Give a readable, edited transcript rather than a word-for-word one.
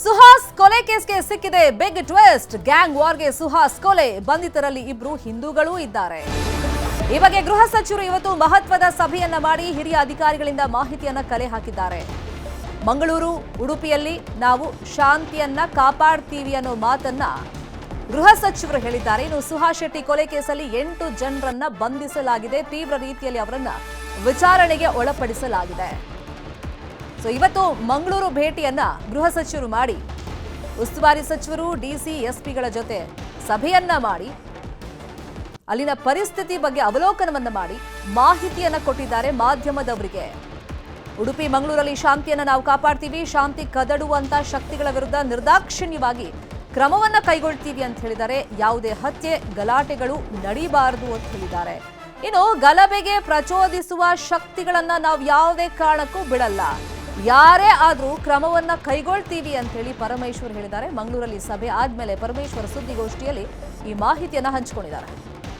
ಸುಹಾಸ್ ಕೊಲೆ ಕೇಸ್ಗೆ ಸಿಕ್ಕಿದೆ big twist. Gang ವಾರ್ಗೆ Suhas ಕೊಲೆ, ಬಂಧಿತರಲ್ಲಿ ಇಬ್ರು ಹಿಂದೂಗಳೂ ಇದ್ದಾರೆ. ಈ ಬಗ್ಗೆ ಗೃಹ ಸಚಿವರು ಇವತ್ತು ಮಹತ್ವದ ಸಭೆಯನ್ನ ಮಾಡಿ ಹಿರಿಯ ಅಧಿಕಾರಿಗಳಿಂದ ಮಾಹಿತಿಯನ್ನ ಕಲೆ ಹಾಕಿದ್ದಾರೆ. ಮಂಗಳೂರು, ಉಡುಪಿಯಲ್ಲಿ ನಾವು ಶಾಂತಿಯನ್ನ ಕಾಪಾಡ್ತೀವಿ ಅನ್ನೋ ಮಾತನ್ನ ಗೃಹ ಸಚಿವರು ಹೇಳಿದ್ದಾರೆ. ಇನ್ನು ಸುಹಾಸ್ ಶೆಟ್ಟಿ ಕೊಲೆ ಕೇಸಲ್ಲಿ 8 ಜನರನ್ನ ಬಂಧಿಸಲಾಗಿದೆ. ತೀವ್ರ ರೀತಿಯಲ್ಲಿ ಅವರನ್ನ ವಿಚಾರಣೆಗೆ ಒಳಪಡಿಸಲಾಗಿದೆ. ಇವತ್ತು ಮಂಗಳೂರು ಭೇಟಿಯನ್ನ ಗೃಹ ಸಚಿವರು ಮಾಡಿ ಉಸ್ತುವಾರಿ ಸಚಿವರು, ಡಿಸಿ, ಎಸ್ಪಿಗಳ ಜೊತೆ ಸಭೆಯನ್ನ ಮಾಡಿ ಅಲ್ಲಿನ ಪರಿಸ್ಥಿತಿ ಬಗ್ಗೆ ಅವಲೋಕನವನ್ನ ಮಾಡಿ ಮಾಹಿತಿಯನ್ನ ಕೊಟ್ಟಿದ್ದಾರೆ ಮಾಧ್ಯಮದವರಿಗೆ. ಉಡುಪಿ, ಮಂಗಳೂರಲ್ಲಿ ಶಾಂತಿಯನ್ನ ನಾವು ಕಾಪಾಡ್ತೀವಿ, ಶಾಂತಿ ಕದಡುವಂತ ಶಕ್ತಿಗಳ ವಿರುದ್ಧ ನಿರ್ದಾಕ್ಷಿಣ್ಯವಾಗಿ ಕ್ರಮವನ್ನ ಕೈಗೊಳ್ತೀವಿ ಅಂತ ಹೇಳಿದ್ದಾರೆ. ಯಾವುದೇ ಹತ್ಯೆ, ಗಲಾಟೆಗಳು ನಡೀಬಾರದು ಅಂತ ಹೇಳಿದ್ದಾರೆ. ಇನ್ನು ಗಲಭೆಗೆ ಪ್ರಚೋದಿಸುವ ಶಕ್ತಿಗಳನ್ನ ನಾವು ಯಾವುದೇ ಕಾರಣಕ್ಕೂ ಬಿಡಲ್ಲ, ಯಾರೇ ಆದ್ರೂ ಕ್ರಮವನ್ನ ಕೈಗೊಳ್ತೀವಿ ಅಂತ ಹೇಳಿ ಪರಮೇಶ್ವರ್ ಹೇಳಿದ್ದಾರೆ. ಮಂಗಳೂರಲ್ಲಿ ಸಭೆ ಆದ್ಮೇಲೆ ಪರಮೇಶ್ವರ್ ಸುದ್ದಿಗೋಷ್ಠಿಯಲ್ಲಿ ಈ ಮಾಹಿತಿಯನ್ನ ಹಂಚಿಕೊಂಡಿದ್ದಾರೆ.